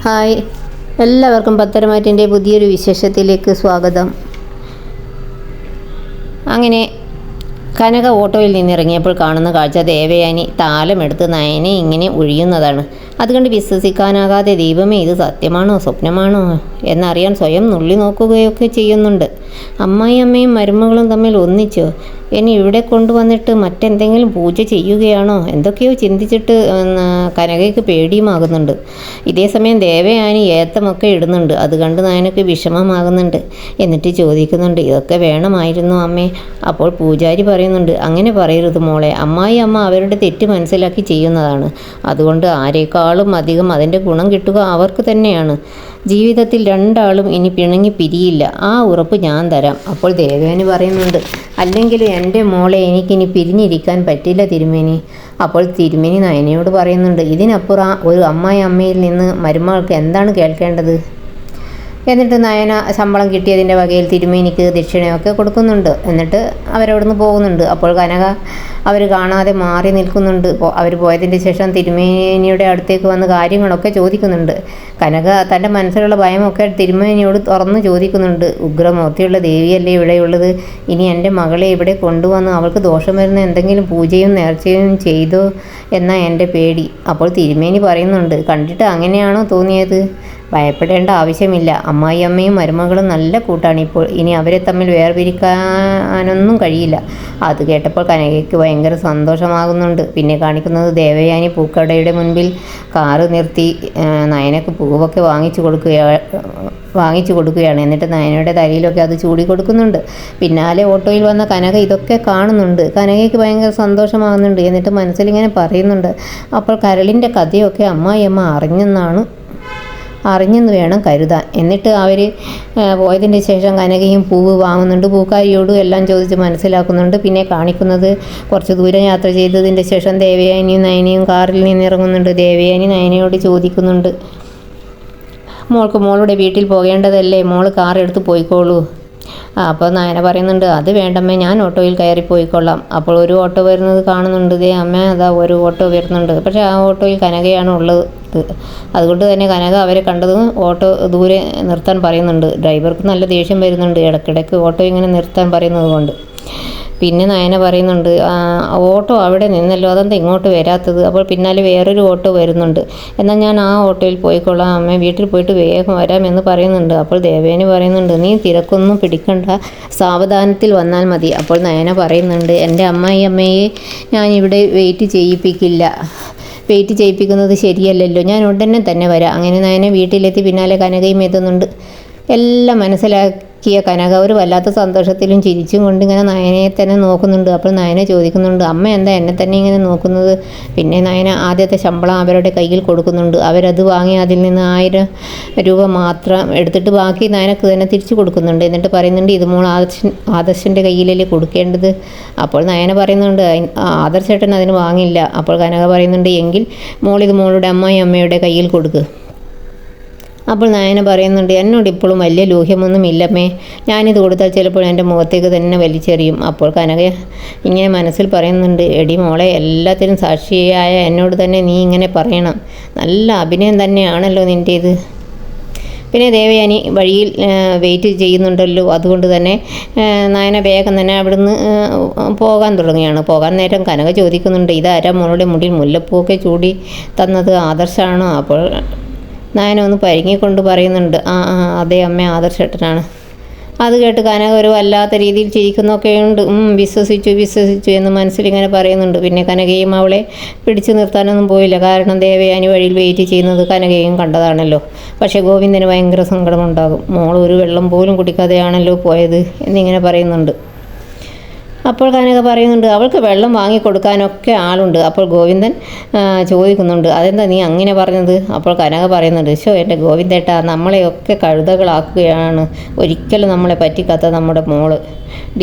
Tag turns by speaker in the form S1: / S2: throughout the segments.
S1: Hi, എല്ലാവർക്കും പത്തരമാറ്റിൻ്റെ പുതിയൊരു വിശേഷത്തിലേക്ക് സ്വാഗതം. അങ്ങനെ കനക ഓട്ടോയിൽ നിന്നിറങ്ങിയപ്പോൾ കാണുന്ന കാഴ്ച ദേവയാനി താലമെടുത്ത് നയനെ ഇങ്ങനെ ഒഴിയുന്നതാണ്. അതുകണ്ട് വിശ്വസിക്കാനാകാതെ ദൈവമേ, ഇത് സത്യമാണോ സ്വപ്നമാണോ എന്നറിയാൻ സ്വയം നുള്ളി നോക്കുകയൊക്കെ ചെയ്യുന്നുണ്ട്. അമ്മായിയമ്മയും മരുമകളും തമ്മിൽ ഒന്നിച്ചോ? ഇനി ഇവിടെ കൊണ്ടുവന്നിട്ട് മറ്റെന്തെങ്കിലും പൂജ ചെയ്യുകയാണോ? എന്തൊക്കെയോ ചിന്തിച്ചിട്ട് കനകയ്ക്ക് പേടിയുമാകുന്നുണ്ട്. ഇതേസമയം ദേവയാനി ഏത്തമൊക്കെ ഇടുന്നുണ്ട്. അത് കണ്ട് നയനക്ക് വിഷമമാകുന്നുണ്ട്. എന്നിട്ട് ചോദിക്കുന്നുണ്ട്, ഇതൊക്കെ വേണമായിരുന്നു അമ്മേ? അപ്പോൾ പൂജാരി പറയുന്നുണ്ട്, അങ്ങനെ പറയരുത് മോളെ. അമ്മായി അമ്മ അവരുടെ തെറ്റ് മനസ്സിലാക്കി ചെയ്യുന്നതാണ്. അതുകൊണ്ട് ആരെക്കാളും അധികം അതിൻ്റെ ഗുണം കിട്ടുക അവർക്ക് തന്നെയാണ്. ജീവിതത്തിൽ രണ്ടാളും ഇനി പിണങ്ങി പിരിയില്ല, ആ ഉറപ്പ് ഞാൻ തരാം. അപ്പോൾ ദേവയാനി പറയുന്നുണ്ട്, അല്ലെങ്കിൽ എൻ്റെ മോളെ എനിക്കിനി പിരിഞ്ഞിരിക്കാൻ പറ്റില്ല തിരുമേനി. അപ്പോൾ തിരുമേനി നയനയോട് പറയുന്നുണ്ട്, ഇതിനപ്പുറം ഒരു അമ്മയിൽ നിന്ന് മരുമകൾക്ക് എന്താണ് കേൾക്കേണ്ടത്? എന്നിട്ട് നയന ശമ്പളം കിട്ടിയതിൻ്റെ വകയിൽ തിരുമേനിക്ക് ദക്ഷിണയൊക്കെ കൊടുക്കുന്നുണ്ട്. എന്നിട്ട് അവരവിടുന്ന് പോകുന്നുണ്ട്. അപ്പോൾ കനക അവർ കാണാതെ മാറി നിൽക്കുന്നുണ്ട്. അവർ പോയതിൻ്റെ ശേഷം തിരുമേനിയുടെ അടുത്തേക്ക് വന്ന് കാര്യങ്ങളൊക്കെ ചോദിക്കുന്നുണ്ട്. കനക തൻ്റെ മനസ്സിലുള്ള ഭയമൊക്കെ തിരുമേനിയോട് തുറന്ന് ചോദിക്കുന്നുണ്ട്. ഉഗ്രമൂർത്തിയുള്ള ദേവിയല്ലേ ഇവിടെയുള്ളത്? ഇനി എൻ്റെ മകളെ ഇവിടെ കൊണ്ടുവന്ന് അവൾക്ക് ദോഷം വരുന്ന എന്തെങ്കിലും പൂജയും നേർച്ചയും ചെയ്തോ എന്നാ എൻ്റെ പേടി. അപ്പോൾ തിരുമേനി പറയുന്നുണ്ട്, കണ്ടിട്ട് അങ്ങനെയാണോ തോന്നിയത്? ഭയപ്പെടേണ്ട ആവശ്യമില്ല. അമ്മായിയമ്മയും മരുമകളും നല്ല കൂട്ടാണിപ്പോൾ. ഇനി അവരെ തമ്മിൽ വേർപിരിക്കാനൊന്നും കഴിയില്ല. അത് കേട്ടപ്പോൾ കനകയ്ക്ക് ഭയങ്കര സന്തോഷമാകുന്നുണ്ട്. പിന്നെ കാണിക്കുന്നത് ദേവയാനി പൂക്കടയുടെ മുൻപിൽ കാറ് നിർത്തി നയനക്ക് പൂവൊക്കെ വാങ്ങിച്ചു കൊടുക്കുകയാണ്. എന്നിട്ട് നയനയുടെ തലയിലൊക്കെ അത് ചൂടി കൊടുക്കുന്നുണ്ട്. പിന്നാലെ ഓട്ടോയിൽ വന്ന കനക ഇതൊക്കെ കാണുന്നുണ്ട്. കനകയ്ക്ക് ഭയങ്കര സന്തോഷമാകുന്നുണ്ട്. എന്നിട്ട് മനസ്സിലിങ്ങനെ പറയുന്നുണ്ട്, അപ്പോൾ കരളിൻ്റെ കഥയൊക്കെ അമ്മായിയമ്മ അറിഞ്ഞെന്ന് വേണം കരുതാൻ. എന്നിട്ട് അവർ പോയതിൻ്റെ ശേഷം കനകയും പൂവ് വാങ്ങുന്നുണ്ട്. പൂക്കാരിയോടും എല്ലാം ചോദിച്ച് മനസ്സിലാക്കുന്നുണ്ട്. പിന്നെ കാണിക്കുന്നത് കുറച്ച് ദൂരം യാത്ര ചെയ്തതിൻ്റെ ശേഷം ദേവയാനിയും നയനയും കാറിൽ നിന്നിറങ്ങുന്നുണ്ട്. ദേവയാനി നയനയോട് ചോദിക്കുന്നുണ്ട്, മോളുടെ വീട്ടിൽ പോകേണ്ടതല്ലേ, മോൾ കാർ എടുത്ത് പോയിക്കോളൂ. അപ്പോൾ നയന പറയുന്നുണ്ട്, അത് വേണ്ടമ്മേ, ഞാൻ ഓട്ടോയിൽ കയറി പോയിക്കൊള്ളാം. അപ്പോൾ ഒരു ഓട്ടോ വരുന്നത് കാണുന്നുണ്ട്. അമ്മ അതാ ഒരു ഓട്ടോ വരുന്നുണ്ട്. പക്ഷേ ആ ഓട്ടോയിൽ കനകയാണ് ഉള്ളത്. അതുകൊണ്ട് തന്നെ കനക അവരെ കണ്ടതും ഓട്ടോ ദൂരെ നിർത്താൻ പറയുന്നുണ്ട്. ഡ്രൈവർക്ക് നല്ല ദേഷ്യം വരുന്നുണ്ട് ഇടയ്ക്കിടയ്ക്ക് ഓട്ടോ ഇങ്ങനെ നിർത്താൻ പറയുന്നത് കൊണ്ട്. പിന്നെ നയന പറയുന്നുണ്ട്, ഓട്ടോ അവിടെ നിന്നല്ലോ, അതെന്താ ഇങ്ങോട്ട് വരാത്തത്? അപ്പോൾ പിന്നാലെ വേറൊരു ഓട്ടോ വരുന്നുണ്ട്. എന്നാൽ ഞാൻ ആ ഓട്ടോയിൽ പോയിക്കൊള്ളാം അമ്മ, വീട്ടിൽ പോയിട്ട് വേഗം വരാമെന്ന് പറയുന്നുണ്ട്. അപ്പോൾ ദേവേനി പറയുന്നുണ്ട്, നീ തിരക്കൊന്നും പിടിക്കണ്ട, സാവധാനത്തിൽ വന്നാൽ മതി. അപ്പോൾ നയന പറയുന്നുണ്ട്, എൻ്റെ അമ്മയെ ഞാനിവിടെ വെയിറ്റ് ചെയ്യിപ്പിക്കുന്നത് ശരിയല്ലല്ലോ, ഞാൻ ഉടനെ തന്നെ വരാം. അങ്ങനെ നയന വീട്ടിലെത്തി. പിന്നാലെ കനകയും എത്തുന്നുണ്ട്. എല്ലാം മനസ്സിലാക്കിയ കനക ഒരു വല്ലാത്ത സന്തോഷത്തിലും ചിരിച്ചും കൊണ്ട് ഇങ്ങനെ നയനയെ തന്നെ നോക്കുന്നുണ്ട്. അപ്പോൾ നയന ചോദിക്കുന്നുണ്ട്, അമ്മ എന്താ എന്നെ തന്നെ ഇങ്ങനെ നോക്കുന്നത്? പിന്നെ നയന ആദ്യത്തെ ശമ്പളം അവരുടെ കയ്യിൽ കൊടുക്കുന്നുണ്ട്. അവരത് വാങ്ങി അതിൽ നിന്ന് 1000 രൂപ മാത്രം എടുത്തിട്ട് ബാക്കി നയനക്ക് തന്നെ തിരിച്ചു കൊടുക്കുന്നുണ്ട്. എന്നിട്ട് പറയുന്നുണ്ട്, ഇത് മോൾ ആദർശൻ്റെ കയ്യിലല്ലേ കൊടുക്കേണ്ടത്? അപ്പോൾ നയന പറയുന്നുണ്ട്, ആദർശേട്ടൻ അതിന് വാങ്ങില്ല. അപ്പോൾ കനക പറയുന്നുണ്ട്, എങ്കിൽ മോളിത് മോളുടെ അമ്മയുടെ കയ്യിൽ കൊടുക്കുക. അപ്പോൾ നയന പറയുന്നുണ്ട്, എന്നോട് ഇപ്പോഴും വലിയ ലൂഹ്യമൊന്നും ഇല്ലമ്മേ, ഞാനിത് കൊടുത്താൽ ചിലപ്പോൾ എൻ്റെ മുഖത്തേക്ക് തന്നെ വലിച്ചെറിയും. അപ്പോൾ കനക ഇങ്ങനെ മനസ്സിൽ പറയുന്നുണ്ട്, എടി മോളെ, എല്ലാത്തിനും സാക്ഷിയായ എന്നോട് തന്നെ നീ ഇങ്ങനെ പറയണം, നല്ല അഭിനയം തന്നെയാണല്ലോ നിൻ്റേത്. പിന്നെ ദേവയാനി വഴിയിൽ വെയിറ്റ് ചെയ്യുന്നുണ്ടല്ലോ, അതുകൊണ്ട് തന്നെ നയന വേഗം തന്നെ അവിടുന്ന് പോകാൻ തുടങ്ങുകയാണ്. പോകാൻ നേരം കനക ചോദിക്കുന്നുണ്ട്, ഇതാരാ മോളുടെ മുടിയിൽ മുല്ലപ്പൂവൊക്കെ ചൂടി തന്നത്, ആദർശാണോ? അപ്പോൾ നയന ഒന്ന് പരിങ്ങിക്കൊണ്ട് പറയുന്നുണ്ട്, അതെ അമ്മ, ആദർശേട്ടനാണ്. അത് കേട്ട് കനക ഒരു വല്ലാത്ത രീതിയിൽ ചിരിക്കുന്നൊക്കെയുണ്ട്. വിശ്വസിച്ചു എന്ന് മനസ്സിലിങ്ങനെ പറയുന്നുണ്ട്. പിന്നെ കനകയും അവളെ പിടിച്ചു നിർത്താനൊന്നും പോയില്ല. കാരണം ദേവയാനി വഴിയിൽ വെയിറ്റ് ചെയ്യുന്നത് കനകയും കണ്ടതാണല്ലോ. പക്ഷേ ഗോവിന്ദന് ഭയങ്കര സങ്കടമുണ്ടാകും. മോൾ ഒരു വെള്ളം പോലും കുടിക്കാതെയാണല്ലോ പോയത് എന്നിങ്ങനെ പറയുന്നുണ്ട്. അപ്പോൾ കനക പറയുന്നുണ്ട്, അവൾക്ക് വെള്ളം വാങ്ങിക്കൊടുക്കാനൊക്കെ ആളുണ്ട്. അപ്പോൾ ഗോവിന്ദൻ ചോദിക്കുന്നുണ്ട്, അതെന്താ നീ അങ്ങനെ പറഞ്ഞത്? അപ്പോൾ കനക പറയുന്നുണ്ട്, എൻ്റെ ഗോവിന്ദേട്ടാ, നമ്മളെയൊക്കെ കഴുതകളാക്കുകയാണ് ഒരിക്കലും നമ്മളെ പറ്റിക്കാത്ത നമ്മുടെ മോള്.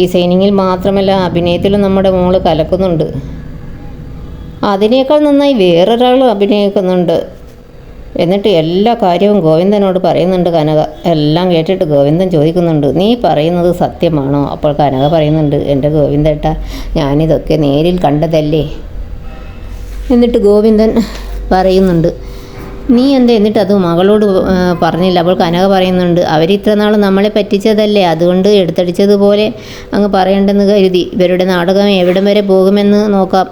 S1: ഡിസൈനിങ്ങിൽ മാത്രമല്ല, അഭിനയത്തിലും നമ്മുടെ മോള് കലക്കുന്നുണ്ട്. അതിനേക്കാൾ നന്നായി വേറൊരാൾ അഭിനയിക്കുന്നുണ്ട്. എന്നിട്ട് എല്ലാ കാര്യവും ഗോവിന്ദനോട് പറയുന്നുണ്ട് കനക. എല്ലാം കേട്ടിട്ട് ഗോവിന്ദൻ ചോദിക്കുന്നുണ്ട്, നീ പറയുന്നത് സത്യമാണോ? അപ്പോൾ കനക പറയുന്നുണ്ട്, എൻ്റെ ഗോവിന്ദേട്ടാ, ഞാനിതൊക്കെ നേരിൽ കണ്ടതല്ലേ. എന്നിട്ട് ഗോവിന്ദൻ പറയുന്നുണ്ട്, നീ എന്താ എന്നിട്ട് അത് മകളോട് പറഞ്ഞില്ല? അപ്പോൾ കനക പറയുന്നുണ്ട്, അവരിത്ര നാൾ നമ്മളെ പറ്റിച്ചതല്ലേ, അതുകൊണ്ട് എടുത്തടിച്ചതുപോലെ അങ്ങ് പറയണ്ടെന്ന് കരുതി. ഇവരുടെ നാടകം എവിടം വരെ പോകുമെന്ന് നോക്കാം.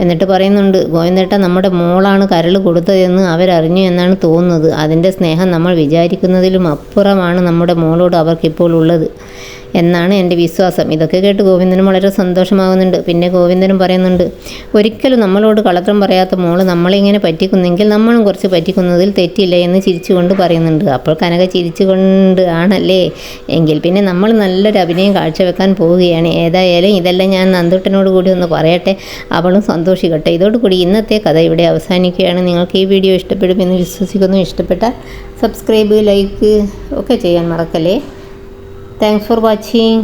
S1: എന്നിട്ട് പറയുന്നുണ്ട്, ഗോവിന്ദേട്ട നമ്മുടെ മോളാണ് കരൾ കൊടുത്തതെന്ന് അവരറിഞ്ഞു എന്നാണ് തോന്നുന്നത്. അതിൻ്റെ സ്നേഹം നമ്മൾ വിചാരിക്കുന്നതിലും അപ്പുറമാണ് നമ്മുടെ മോളോട് അവർക്കിപ്പോൾ ഉള്ളത് എന്നാണ് എൻ്റെ വിശ്വാസം. ഇതൊക്കെ കേട്ട് ഗോവിന്ദനും വളരെ സന്തോഷമാകുന്നുണ്ട്. പിന്നെ ഗോവിന്ദനും പറയുന്നുണ്ട്, ഒരിക്കലും നമ്മളോട് കളത്രം പറയാത്ത മോള് നമ്മളിങ്ങനെ പറ്റിക്കുന്നെങ്കിൽ നമ്മളും കുറച്ച് പറ്റിക്കുന്നതിൽ തെറ്റില്ല എന്ന് ചിരിച്ചുകൊണ്ട് പറയുന്നുണ്ട്. അപ്പോൾ കനക ചിരിച്ചുകൊണ്ട്, ആണല്ലേ, എങ്കിൽ പിന്നെ നമ്മൾ നല്ലൊരു അഭിനയം കാഴ്ചവെക്കാൻ പോവുകയാണ്. ഏതായാലും ഇതെല്ലാം ഞാൻ നന്ദുട്ടനോട് കൂടി ഒന്ന് പറയട്ടെ, അവളും സന്തോഷിക്കട്ടെ. ഇതോടുകൂടി ഇന്നത്തെ കഥ ഇവിടെ അവസാനിക്കുകയാണ്. നിങ്ങൾക്ക് ഈ വീഡിയോ ഇഷ്ടപ്പെടുമെന്ന് വിശ്വസിക്കുന്നു. ഇഷ്ടപ്പെട്ടാൽ സബ്സ്ക്രൈബ്, ലൈക്ക് ഒക്കെ ചെയ്യാൻ മറക്കല്ലേ. Thanks for watching.